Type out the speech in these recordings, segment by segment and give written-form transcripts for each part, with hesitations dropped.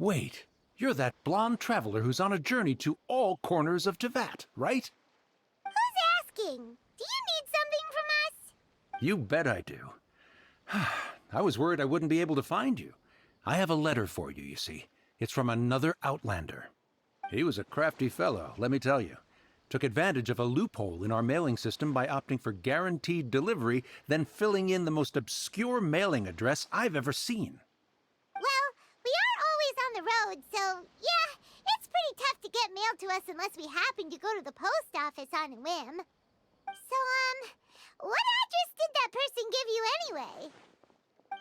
Wait, you're that blonde traveler who's on a journey to all corners of Tevat, right? Who's asking? Do you need something from us? You bet I do. I was worried I wouldn't be able to find you. I have a letter for you, you see. It's from another Outlander. He was a crafty fellow, let me tell you. Took advantage of a loophole in our mailing system by opting for guaranteed delivery, then filling in the most obscure mailing address I've ever seen. Well, we are always on the road, so yeah, it's pretty tough to get mail to us unless we happen to go to the post office on a whim. So, what address did that person give you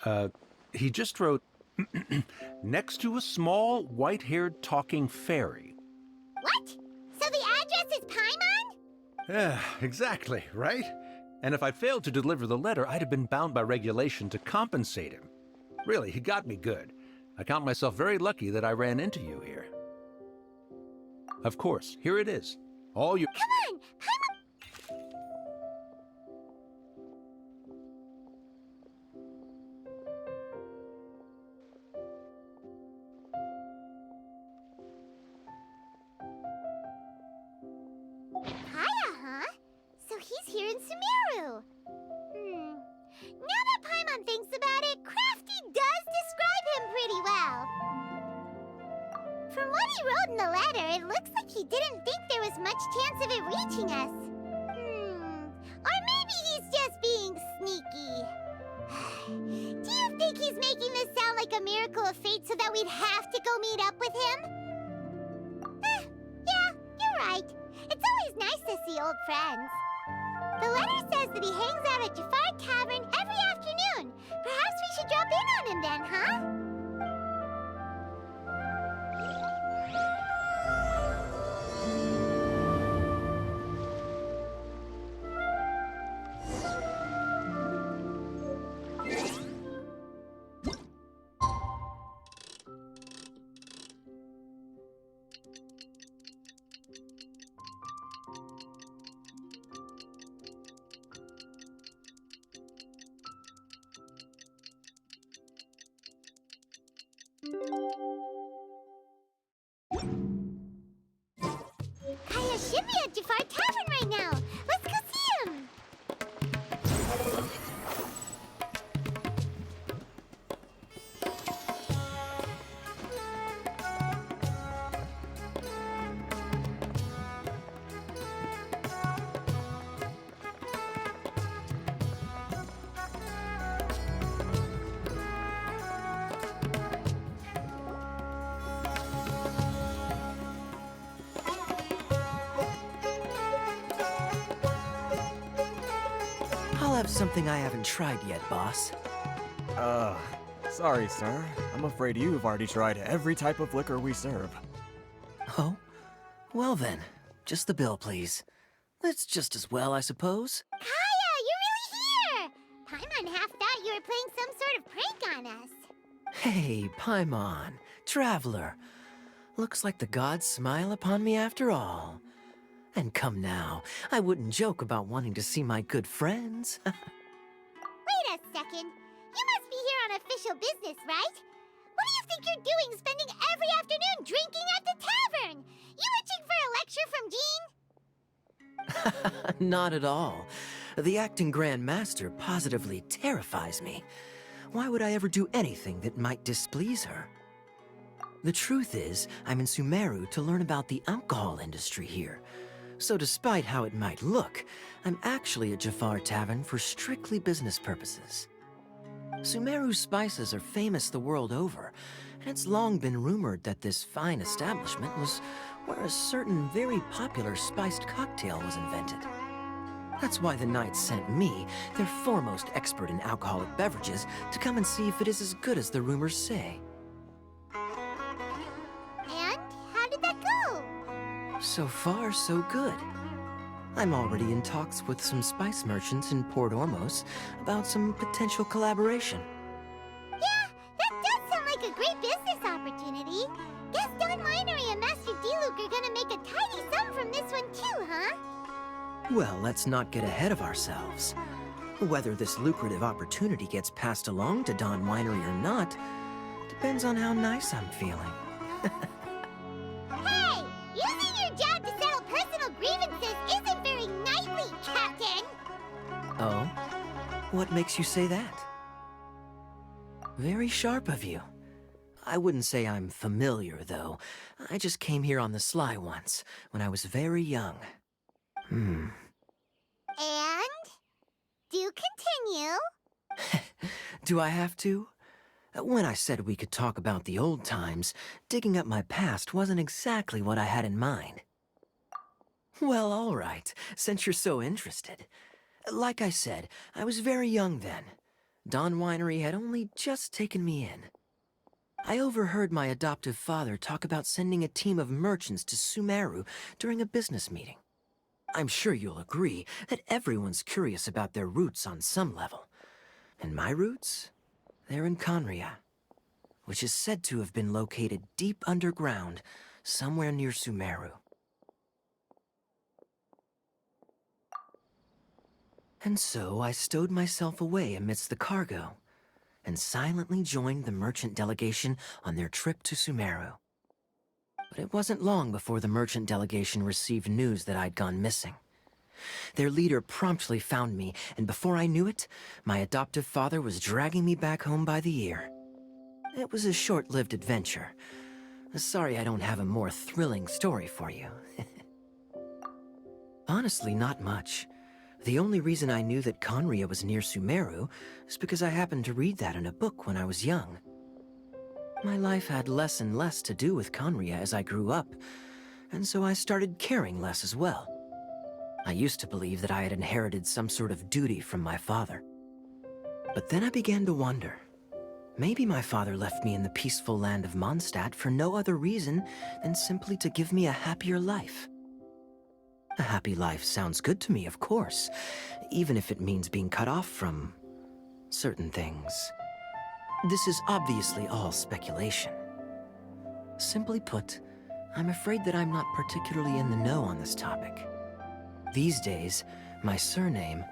anyway? He just wrote, next to a small, white-haired talking fairy. What? So the address is Paimon? Yeah, exactly, right? And if I failed to deliver the letter, I'd have been bound by regulation to compensate him. Really, he got me good. I count myself very lucky that I ran into you here. Of course, here it is. All your— Come on! Paimon! Kaya, huh? So he's here in Sumeru. Now that Paimon thinks about it, Crafty does describe him pretty well. From what he wrote in the letter, it looks like he didn't think there was much chance of it reaching us. Or maybe he's just being sneaky. Do you think he's making this sound like a miracle of fate so that we'd have to go meet up with him? Yeah, you're right. It's always nice to see old friends. The letter says that he hangs out at Jafar Tavern every afternoon. Perhaps we should drop in on him then, huh? Kaya should be at Jafar Tavern right now. Let's go see him. I'll have something I haven't tried yet, boss. Sorry, sir. I'm afraid you've already tried every type of liquor we serve. Oh? Well then, just the bill, please. That's just as well, I suppose. Kaya, you're really here! Paimon half thought you were playing some sort of prank on us. Hey, Paimon, traveler. Looks like the gods smile upon me after all. And come now, I wouldn't joke about wanting to see my good friends. Wait a second. You must be here on official business, right? What do you think you're doing spending every afternoon drinking at the tavern? You itching for a lecture from Jean? Not at all. The acting Grand Master positively terrifies me. Why would I ever do anything that might displease her? The truth is, I'm in Sumeru to learn about the alcohol industry here. So despite how it might look, I'm actually at Jafar Tavern for strictly business purposes. Sumeru's spices are famous the world over, and it's long been rumored that this fine establishment was where a certain very popular spiced cocktail was invented. That's why the Knights sent me, their foremost expert in alcoholic beverages, to come and see if it is as good as the rumors say. And how did that go? So far, so good. I'm already in talks with some spice merchants in Port Ormos about some potential collaboration. Yeah, that does sound like a great business opportunity. Guess Don Winery and Master D-Luke are gonna make a tidy sum from this one too, huh? Well, let's not get ahead of ourselves. Whether this lucrative opportunity gets passed along to Don Winery or not depends on how nice I'm feeling. Hey! Using your job to settle personal grievances isn't very knightly, Captain! Oh? What makes you say that? Very sharp of you. I wouldn't say I'm familiar, though. I just came here on the sly once, when I was very young. And? Do continue. Do I have to? When I said we could talk about the old times, digging up my past wasn't exactly what I had in mind. Well, all right, since you're so interested. Like I said, I was very young then. Dawn Winery had only just taken me in. I overheard my adoptive father talk about sending a team of merchants to Sumeru during a business meeting. I'm sure you'll agree that everyone's curious about their roots on some level. And my roots? They're in Conria, which is said to have been located deep underground, somewhere near Sumeru. And so I stowed myself away amidst the cargo, and silently joined the merchant delegation on their trip to Sumeru. But it wasn't long before the merchant delegation received news that I'd gone missing. Their leader promptly found me, and before I knew it, my adoptive father was dragging me back home by the ear. It was a short-lived adventure. Sorry I don't have a more thrilling story for you. Honestly, not much. The only reason I knew that Conria was near Sumeru is because I happened to read that in a book when I was young. My life had less and less to do with Conria as I grew up, and so I started caring less as well. I used to believe that I had inherited some sort of duty from my father. But then I began to wonder. Maybe my father left me in the peaceful land of Mondstadt for no other reason than simply to give me a happier life. A happy life sounds good to me, of course, even if it means being cut off from certain things. This is obviously all speculation. Simply put, I'm afraid that I'm not particularly in the know on this topic. These days, my surname,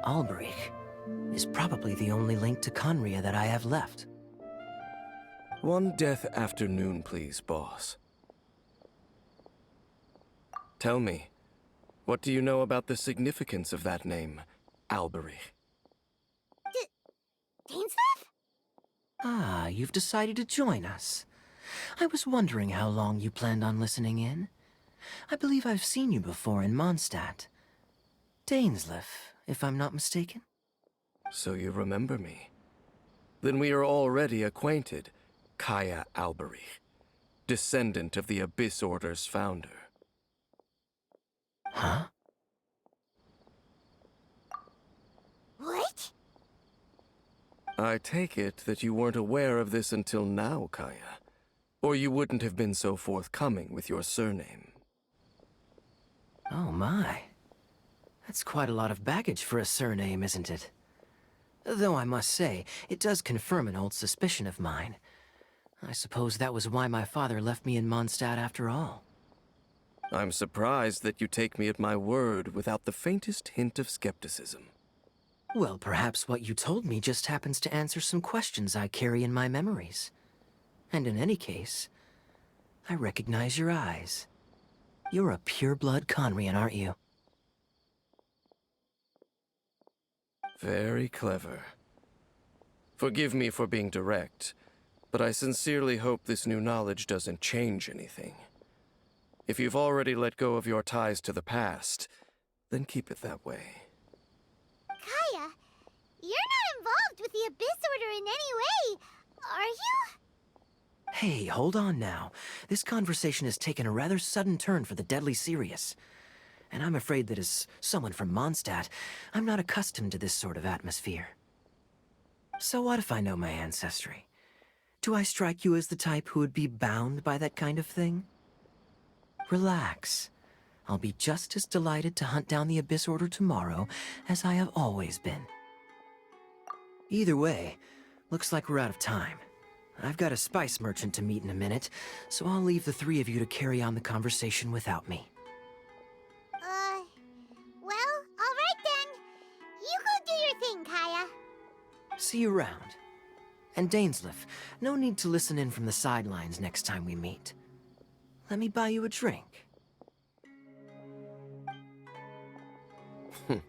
Alberich, is probably the only link to Conria that I have left. One death afternoon, please, boss. Tell me, what do you know about the significance of that name, Alberich? Dainsleif? Ah, you've decided to join us. I was wondering how long you planned on listening in. I believe I've seen you before in Mondstadt. Dainsleif, if I'm not mistaken. So you remember me. Then we are already acquainted, Kaya Alberich, descendant of the Abyss Order's founder. Huh? What? I take it that you weren't aware of this until now, Kaya. Or you wouldn't have been so forthcoming with your surname. Oh my. That's quite a lot of baggage for a surname, isn't it? Though I must say, it does confirm an old suspicion of mine. I suppose that was why my father left me in Mondstadt after all. I'm surprised that you take me at my word without the faintest hint of skepticism. Well, perhaps what you told me just happens to answer some questions I carry in my memories. And in any case, I recognize your eyes. You're a pure-blood Conrian, aren't you? Very clever. Forgive me for being direct, but I sincerely hope this new knowledge doesn't change anything. If you've already let go of your ties to the past, then keep it that way. Kaya, you're not involved with the Abyss Order in any way, are you? Hey, hold on now. This conversation has taken a rather sudden turn for the deadly serious. And I'm afraid that as someone from Mondstadt, I'm not accustomed to this sort of atmosphere. So what if I know my ancestry? Do I strike you as the type who would be bound by that kind of thing? Relax. I'll be just as delighted to hunt down the Abyss Order tomorrow as I have always been. Either way, looks like we're out of time. I've got a spice merchant to meet in a minute, so I'll leave the three of you to carry on the conversation without me. Well, all right then. You go do your thing, Kaya. See you around. And Dainsleif, no need to listen in from the sidelines next time we meet. Let me buy you a drink. You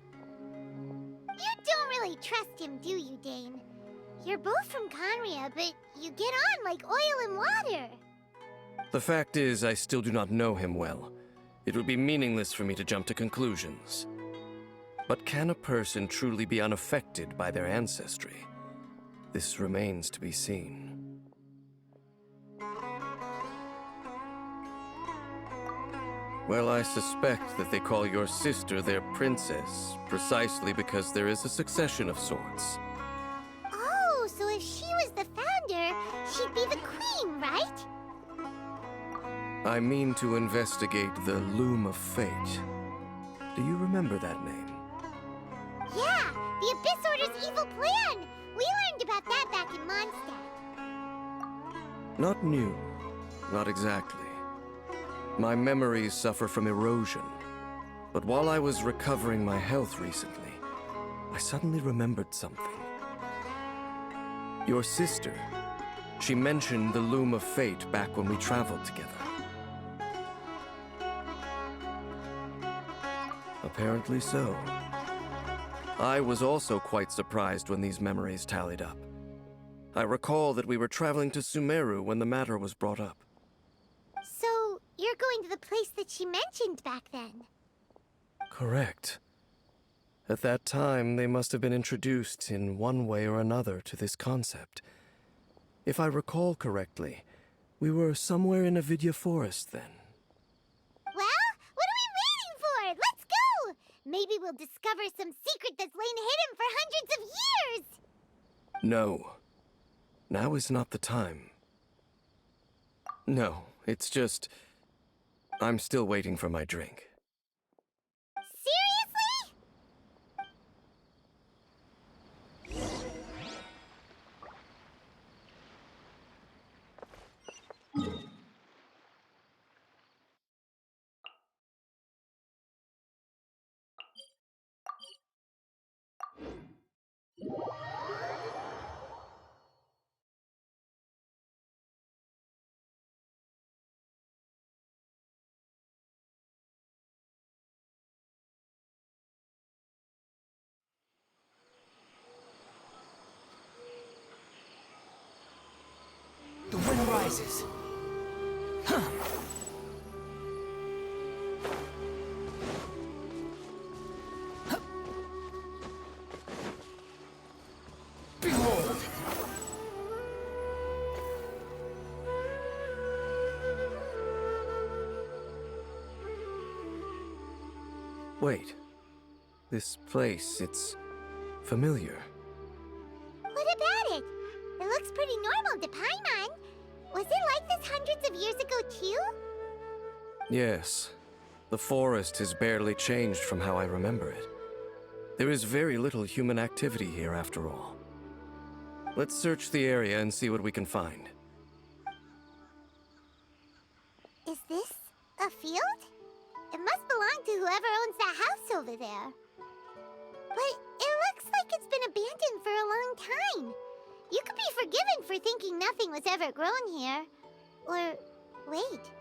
don't really trust him, do you, Dane? You're both from Conria, but you get on like oil and water. The fact is, I still do not know him well. It would be meaningless for me to jump to conclusions. But can a person truly be unaffected by their ancestry? This remains to be seen. Well, I suspect that they call your sister their princess, precisely because there is a succession of sorts. Oh, so if she was the founder, she'd be the queen, right? I mean to investigate the Loom of Fate. Do you remember that name? Yeah, the Abyss Order's evil plan! We learned about that back in Mondstadt. Not new. Not exactly. My memories suffer from erosion. But while I was recovering my health recently, I suddenly remembered something. Your sister. She mentioned the Loom of Fate back when we traveled together. Apparently so. I was also quite surprised when these memories tallied up. I recall that we were traveling to Sumeru when the matter was brought up. So, you're going to the place that she mentioned back then? Correct. At that time, they must have been introduced in one way or another to this concept. If I recall correctly, we were somewhere in Avidya Forest then. Well, what are we waiting for? Let's go! Maybe we'll discover some secret that's lain hidden for hundreds of years! No. Now is not the time. No, it's just... I'm still waiting for my drink. Seriously? The wind rises. Huh. Huh. Behold! Wait. This place, it's familiar. What about it? It looks pretty normal to Paimon. Was it like this hundreds of years ago, too? Yes. The forest has barely changed from how I remember it. There is very little human activity here, after all. Let's search the area and see what we can find. Is this a field? It must belong to whoever owns that house over there. But it looks like it's been abandoned for a long time. You could be forgiven for thinking nothing was ever grown here. Or, wait,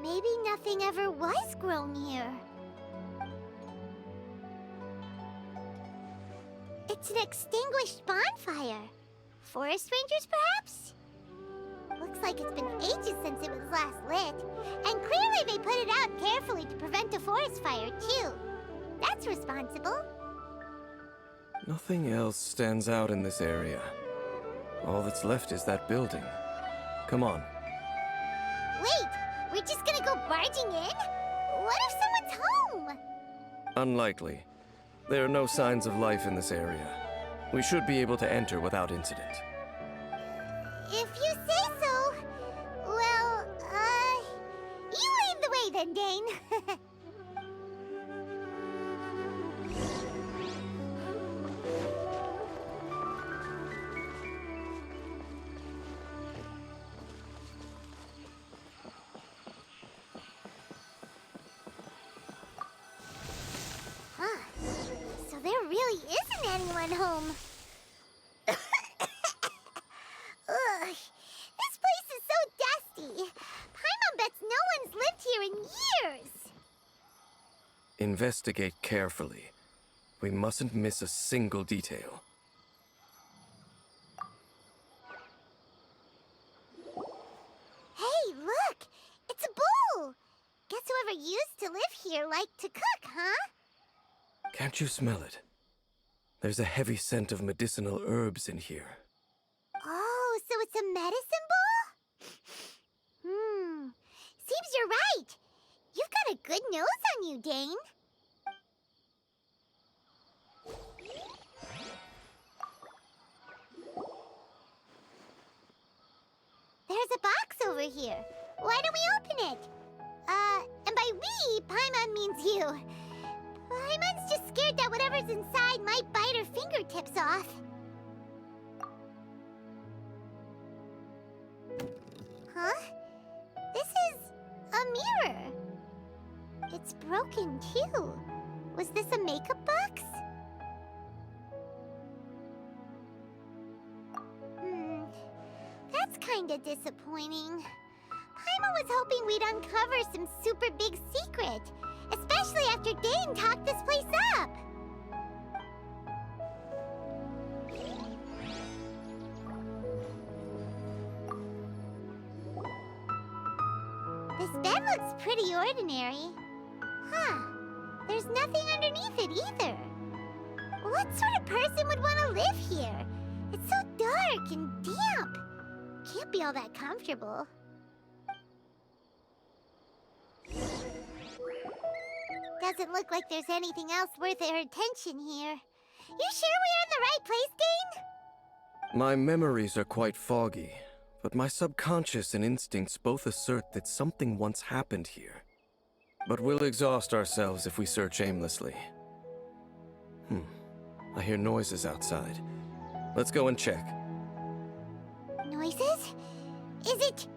maybe nothing ever was grown here. It's an extinguished bonfire. Forest rangers, perhaps? Looks like it's been ages since it was last lit. And clearly they put it out carefully to prevent a forest fire, too. That's responsible. Nothing else stands out in this area. All that's left is that building. Come on. Wait, we're just gonna go barging in? What if someone's home? Unlikely. There are no signs of life in this area. We should be able to enter without incident. If you say so. Well, you lead the way then, Dane. Huh. So there really isn't anyone home. Investigate carefully. We mustn't miss a single detail. Hey, look! It's a bull! Guess whoever used to live here liked to cook, huh? Can't you smell it? There's a heavy scent of medicinal herbs in here. Oh, so it's a medicine bull? Seems you're right. You've got a good nose on you, Dane. There's a box over here. Why don't we open it? And by we, Paimon means you. Paimon's just scared that whatever's inside might bite her fingertips off. Huh? This is a mirror. It's broken, too. Was this a makeup box? That's kinda disappointing. Paimon was hoping we'd uncover some super big secret, especially after Dane talked this place up. This bed looks pretty ordinary. Huh. There's nothing underneath it either. What sort of person would want to live here? It's so dark and damp. Can't be all that comfortable. Doesn't look like there's anything else worth our attention here. You sure we're in the right place, Dane? My memories are quite foggy, but my subconscious and instincts both assert that something once happened here. But we'll exhaust ourselves if we search aimlessly. I hear noises outside. Let's go and check. Noises? Is it...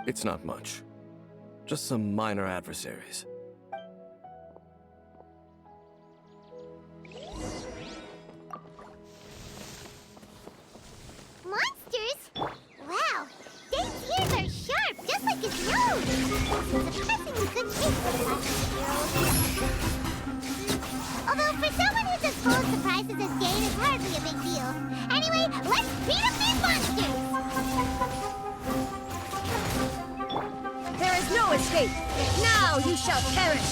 It's not much. Just some minor adversaries. monsters? Wow, Dane's ears are sharp, just like his nose. He's surprisingly good shape for the last 2-year-old. Although for someone who's as full of surprises as Dane, it's hardly a big deal. Anyway, let's beat up these monsters! There is no escape! Now you shall perish!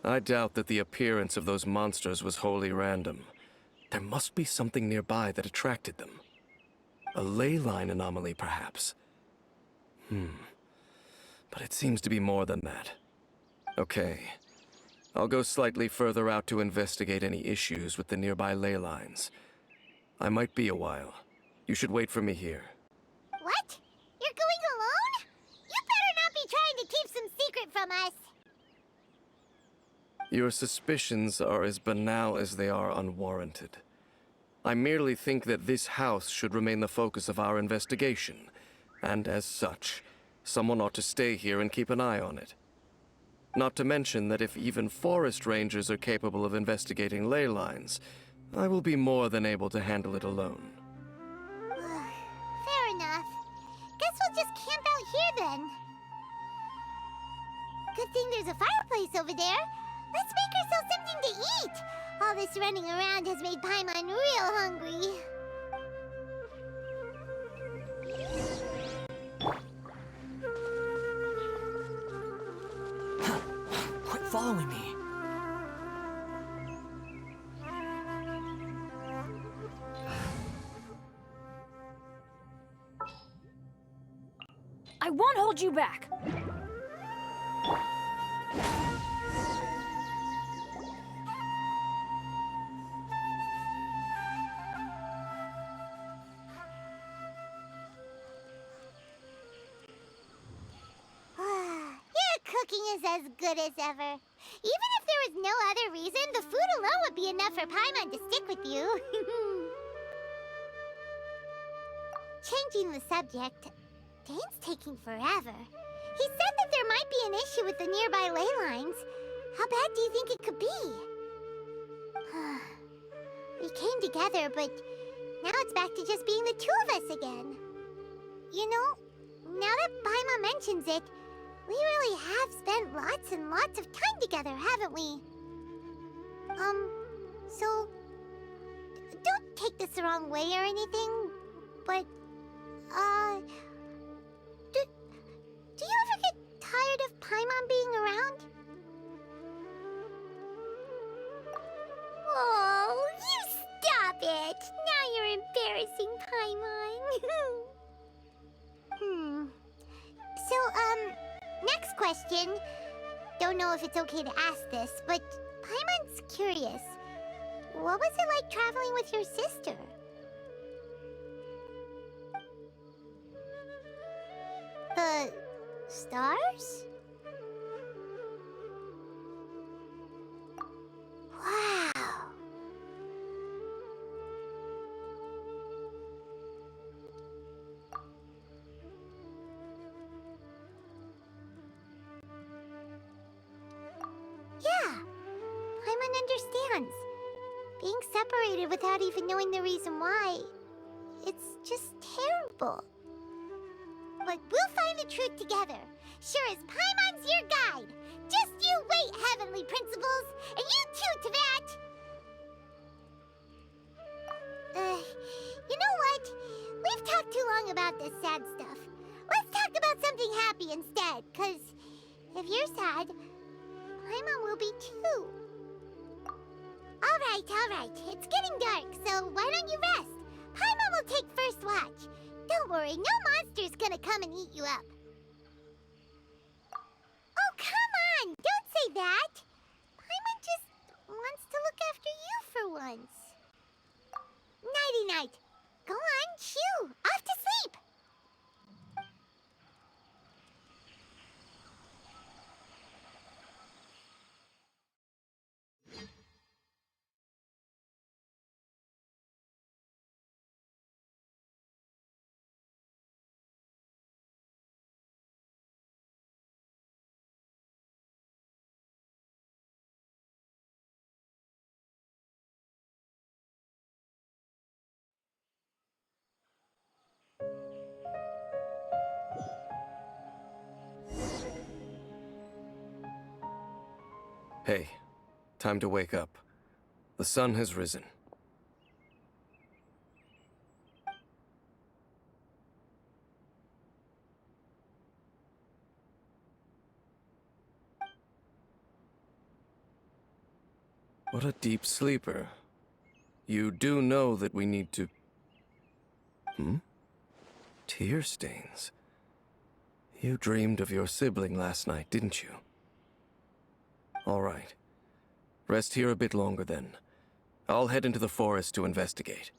I doubt that the appearance of those monsters was wholly random. There must be something nearby that attracted them. A ley line anomaly, perhaps. But it seems to be more than that. Okay. I'll go slightly further out to investigate any issues with the nearby ley lines. I might be a while. You should wait for me here. What? You're going alone? You better not be trying to keep some secret from us. Your suspicions are as banal as they are unwarranted. I merely think that this house should remain the focus of our investigation, and as such, someone ought to stay here and keep an eye on it. Not to mention that if even forest rangers are capable of investigating ley lines, I will be more than able to handle it alone. Fair enough. Guess we'll just camp out here then. Good thing there's a fireplace over there. Let's make ourselves something to eat. All this running around has made Paimon real hungry. Quit following me. I won't hold you back! Cooking is as good as ever. Even if there was no other reason, the food alone would be enough for Paimon to stick with you. Changing the subject, Dane's taking forever. He said that there might be an issue with the nearby ley lines. How bad do you think it could be? We came together, but now it's back to just being the two of us again. You know, now that Paimon mentions it, we really have spent lots and lots of time together, haven't we? So don't take this the wrong way or anything, but, do you ever get tired of Paimon being around? Oh, you stop it! Now you're embarrassing Paimon. So, next question. Don't know if it's okay to ask this, but Paimon's curious. What was it like traveling with your sister? The stars? Wow. Yeah, Paimon understands. Being separated without even knowing the reason why, it's just terrible. But we'll find the truth together. Sure as Paimon's your guide. Just you wait, Heavenly Principles, and you too, Teyvat! You know what? We've talked too long about this sad stuff. Let's talk about something happy instead, 'cause if you're sad, Paimon will be too. Alright. It's getting dark, so why don't you rest? Paimon will take first watch. Don't worry, no monster's gonna come and eat you up. Oh, come on! Don't say that! Paimon just wants to look after you for once. Nighty-night. Go on, shoo! Off to sleep! Hey, time to wake up. The sun has risen. What a deep sleeper. You do know that we need to... Tear stains. You dreamed of your sibling last night, didn't you? All right. Rest here a bit longer then. I'll head into the forest to investigate.